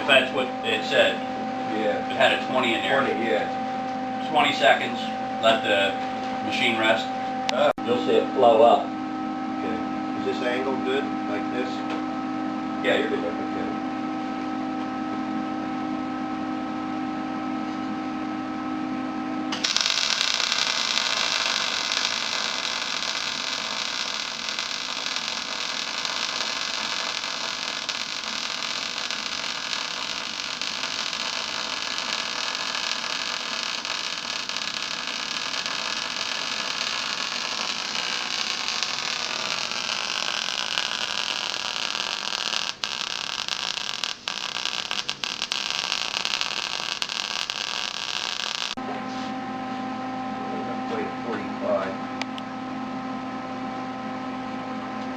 that's what it said. Yeah. It had a 20 in there. 20, yeah. 20 seconds, let the machine rest. You'll see it flow up. Okay. Is this angle good, like this? Yeah, you're good. Okay.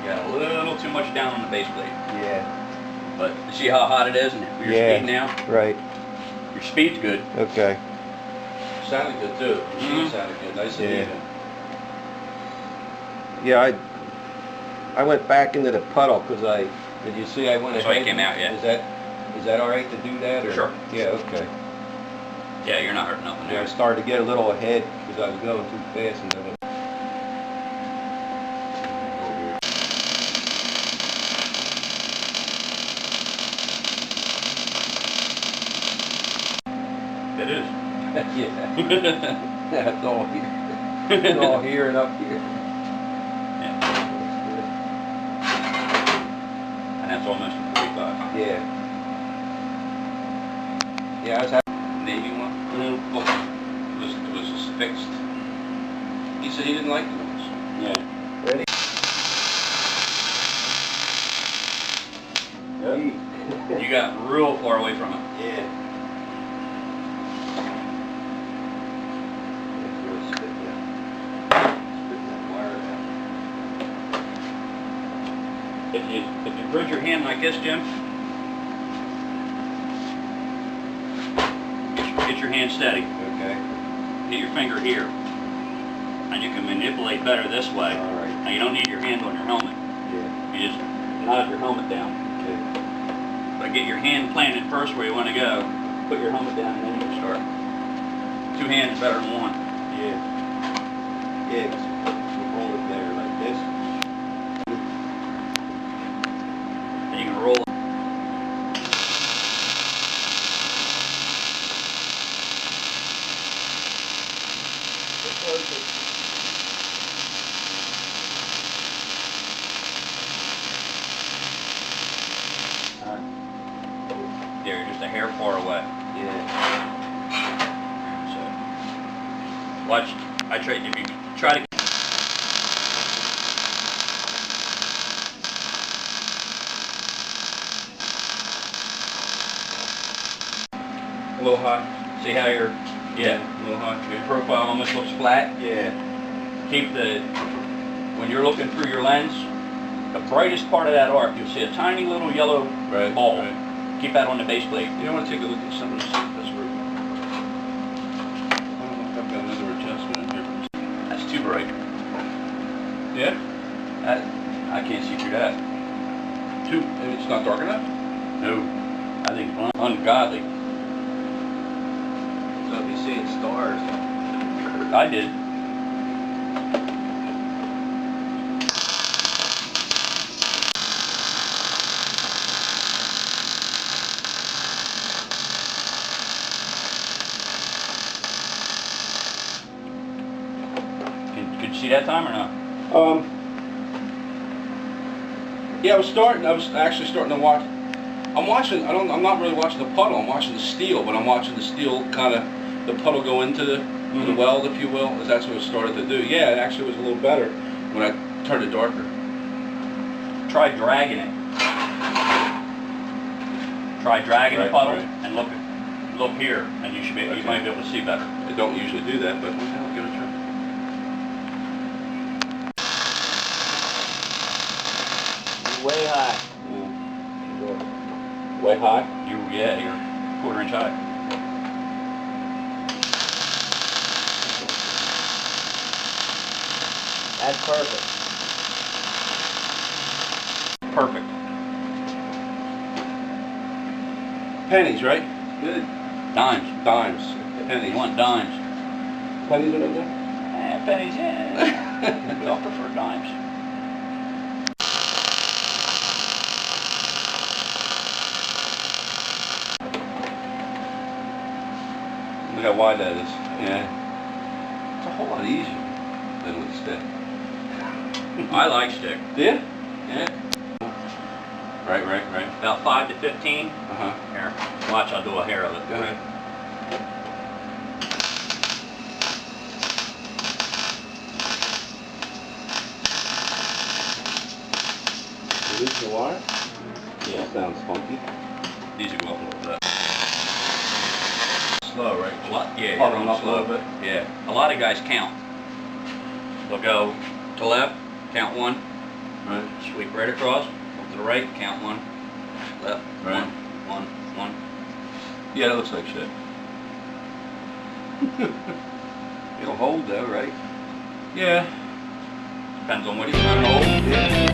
Got a little too much down on the base plate. Yeah. But you see how hot it is and your speed now? Right. Your speed's good. Okay. Sounded good too. The machine sounded good. Nice and even. Yeah, I went back into the puddle because did you see I went ahead? So it came out, yeah. Is that all right to do that? Or? Sure. Yeah, okay. Yeah, you're not hurting nothing Yeah, there. I started to get a little ahead because I was going too fast and then It is. yeah. It's all here. It's all here and up here. Yeah. And that's almost a 45. Yeah. Yeah, I was happy. Navy one? Mm-hmm. It was just fixed. He said he didn't like the ones. Yeah. Ready? Yep. You got real far away from it. Yeah. If you bridge your hand like this, Jim, get your hand steady. Okay. Get your finger here. And you can manipulate better this way. All right. Now you don't need your hand on your helmet. Yeah. You just nod your helmet down. Okay. But get your hand planted first where you want to go. Put your helmet down and then you can start. Two hands is better than one. Yeah. Yeah, 'cause you hold it there like this. And you can roll it. There, you're just a hair far away. Yeah. So, watch. If you try to. A little high. See how your A little high. your profile almost looks flat. Yeah. Keep when you're looking through your lens, the brightest part of that arc, you'll see a tiny little yellow ball. Right. Keep that on the base plate. You don't want to take a look at some of this. That's where. I don't know if I've got another adjustment in here. That's too bright. Yeah? I can't see through that. It's not dark enough? No, I think it's ungodly. So if you're seeing stars. I did. Could you see that time or not? Yeah, I was actually starting to watch. I'm not really watching the puddle. I'm watching the steel, but I'm watching the steel kind of the puddle go into the weld, if you will. That's what it started to do. Yeah, it actually was a little better when I turned it darker. Try dragging it. Try dragging the puddle and look here, and you might be able to see better. I don't usually do that, but I'll give it a try. Way high. Yeah. Way high? You're quarter-inch high. That's perfect. Perfect. Pennies, right? Good. Dimes. Dimes. You Pennies. want dimes. Pennies are no good? Pennies, yeah. We all prefer dimes. Look how wide that is. Yeah. It's a whole lot easier than with a stick. I like stick. Do you? Yeah. Right. About 5 to 15. Uh-huh. Here, watch, I'll do a hair of it. Go ahead. Release the wire? Yeah. That sounds funky. These will go up a little bit. Slow, right? A lot, yeah, Puddling you're up up a little bit. Yeah, a lot of guys count. They'll go to left, count 1, Right. sweep right across, go to the right, count 1, left, Right. 1, 1. Yeah, that looks like shit. It'll hold though, right? Yeah. Depends on what you're trying to hold. Yeah.